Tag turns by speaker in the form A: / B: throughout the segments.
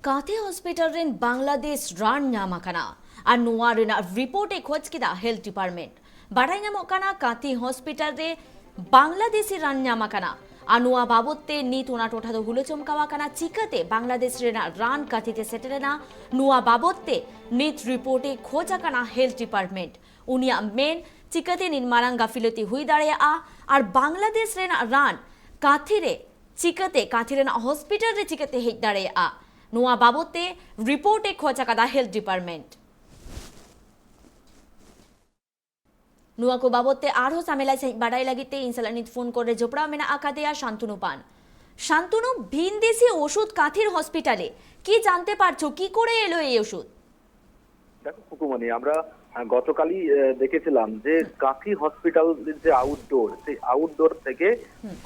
A: Kanthi hospital rain Bangladesh रान नामाकाना और नोआ रेना रिपोर्टे खोज किदा हेल्थ डिपार्टमेंट बाड़ाई नामकाना कांथी हॉस्पिटल रे बांग्लादेशी रान नामाकाना और नोआ बाबते नीत ओना टोठा दो हुलो चमकावाकाना चिकाते बांग्लादेश रेना रान कांथीते सेटेलेना नोआ बाबते नीत रिपोर्टे खोजाकाना हेल्थ डिपार्टमेंट उनिया मेन चिकाते निर्माण गाफिलती हुई दाड़ेया और बांग्लादेश रेना रान कांथी रे चिकाते कांथी रेना हॉस्पिटल रे चिकाते हेज दाड़ेया नोआ बाबते रिपोर्टे खोजा कदा हेल्थ डिपार्टमेंट नोआ को बाबते आरो सामेला सही बाड़ाई लागिते इनसालानित फोन करे जोपड़ा मेना आकादेया शांतनु पान शांतनु ভিনদেশি ওষুধ কাঁথির হসপিটালে কি জানতে পারছো কি করে এলো এই ওষুধ
B: দেখো খুকুমনি আমরা গতকালই দেখেছিলাম যে কাঁথি হসপিটালের যে আউটডোর সেই আউটডোর থেকে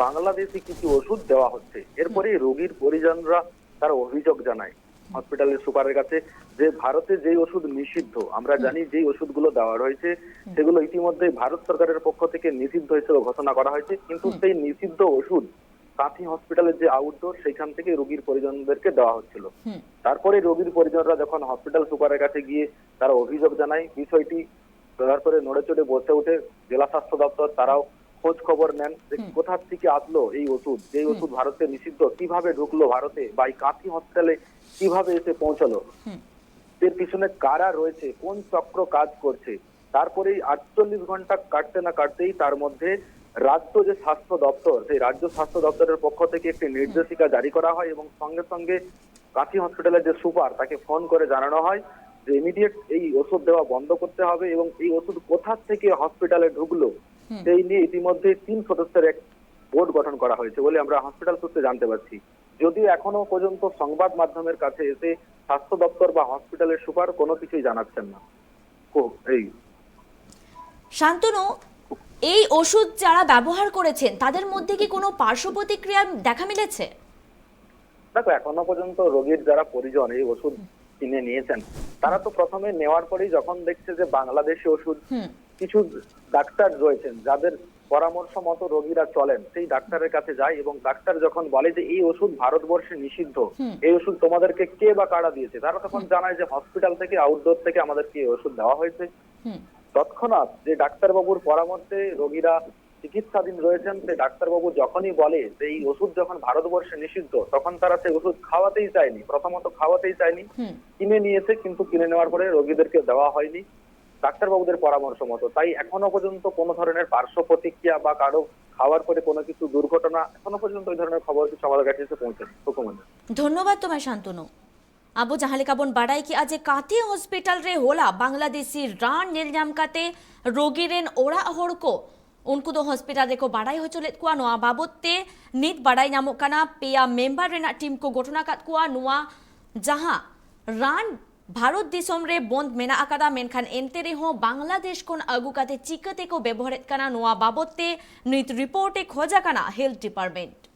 B: বাংলাদেশি কিছু ওষুধ দেওয়া হচ্ছে এরপরে রোগীর পরিজনরা তারা অভিযোগ জানায় হসপিটালের সুপারের কাছে যে ভারতে যে ওষুধ নিষিদ্ধ আমরা জানি যে ওষুধগুলো দেওয়া হয়েছে সেগুলো ইতিমধ্যে ভারত সরকারের পক্ষ থেকে নিষিদ্ধ হিসেবে ঘোষণা করা হয়েছে কিন্তু সেই নিষিদ্ধ ওষুধ কাঁথি হসপিটালের যে আউটডোর সেখান থেকে রোগীর পরিজনদেরকে দেওয়া হচ্ছিল তারপরে রোগীর পরিজনরা যখন হসপিটাল সুপারের কাছে গিয়ে তারা অভিযোগ জানায় বিষয়টি তারপরে নড়ে চড়ে বসে উঠে জেলা স্বাস্থ্য দপ্তর তারাও খোঁজ খবর নেন যে কোথা থেকে আসলো এই ওষুধ যে ওষুধ ভারতে নিষিদ্ধ কিভাবে ঢুকলো ভারতে বা এই কাঁথি হসপিটালে কিভাবে এসে পৌঁছালো এর পিছনে কারা রয়েছে কোন চক্র কাজ করছে তারপরে 48 ঘন্টা কাটতে না কাটতেই তার মধ্যে রাজ্য যে স্বাস্থ্য দপ্তর সেই রাজ্য স্বাস্থ্য দপ্তরের পক্ষ থেকে একটি নির্দেশিকা জারি করা হয় এবং সঙ্গে সঙ্গে কাঁথি হসপিটালের যে সুপার তাকে ফোন করে জানানো হয় যে ইমিডিয়েট এই ওষুধ দেওয়া বন্ধ করতে হবে এবং এই ওষুধ কোথা থেকে হসপিটালে ঢুকলো সেই নিয়ে ইতিমধ্যে 3 সদস্যের এক বোর্ড গঠন করা হয়েছে বলে আমরা হসপিটাল সূত্রে জানতে পারছি যদিও এখনো পর্যন্ত সংবাদ মাধ্যমের কাছে এসে স্বাস্থ্য দপ্তর বা হসপিটালের সুপার কোনো কিছুই জানাচ্ছেন না এই
A: শান্তনু এই ওষুধ যারা ব্যবহার করেছেন তাদের মধ্যে কি কোনো পার্শ্ব প্রতিক্রিয়া দেখা মিলেছে
B: দেখো এখনো পর্যন্ত রোগীর যারা পরিজন এই ওষুধ কিনে নিয়েছেন তারা তো প্রথমে নেওয়ার পরেই যখন দেখছে যে বাংলাদেশি ওষুধ কিছু ডাক্তার রয়েছেন যাদের পরামর্শ মতো রোগীরা চলেন সেই ডাক্তারের কাছে যায় এবং ডাক্তার যখন বলে যে এই ওষুধ ভারতবর্ষে নিষিদ্ধ এই ওষুধ তোমাদেরকে কে বা কারা দিয়েছে তারা তখন জানায় যে হসপিটাল থেকে আউটডোর থেকে আমাদেরকে এই ওষুধ দেওয়া হয়েছে তৎক্ষণাৎ যে ডাক্তারবাবুর পরামর্শে রোগীরা চিকিৎসাধীন রয়েছেন সেই ডাক্তারবাবু যখনই বলে যে এই ওষুধ যখন ভারতবর্ষে নিষিদ্ধ তখন তারা সেই ওষুধ খাওয়াতেই চায়নি প্রথমত খাওয়াতেই চায়নি কিনে নিয়েছে কিন্তু কিনে নেওয়ার পরে রোগীদেরকে দেওয়া হয়নি ডাক্তারবাবুদের পরামর্শ মতো তাই এখনো পর্যন্ত কোনো ধরনের পার্শ্ব প্রতিক্রিয়া বা কারো খাওয়ার পরে কোনো কিছু দুর্ঘটনা এখনো পর্যন্ত ওই ধরনের খবর কিছু আমাদের কাছে এসে পৌঁছেনি হুকুমনি
A: ধন্যবাদ তোমায় শান্তনু আবু জাহালে কাবন বাড়াই কি আজ কাঁথি হসপিটাल रे होला बांग्लादेशी रान नेलजाम काते रोगी रेन ओरा हड़को उनको दो हॉस्पिटल रे को बाड़ाई हो चले कुआ नोआ बाबते नित बाड़ाई नामो काना पेया मेंबर रेना टीम को घटना कात कुआ नोआ जहां रान भारत दिसम रे बंद मेना आकादा मेनखान एनते रे हो बांग्लादेश कोन आगु काते चिकते को व्यवहारित काना नोआ बाबते नित रिपोर्टे खोजा काना हेल्थ डिपार्टमेंट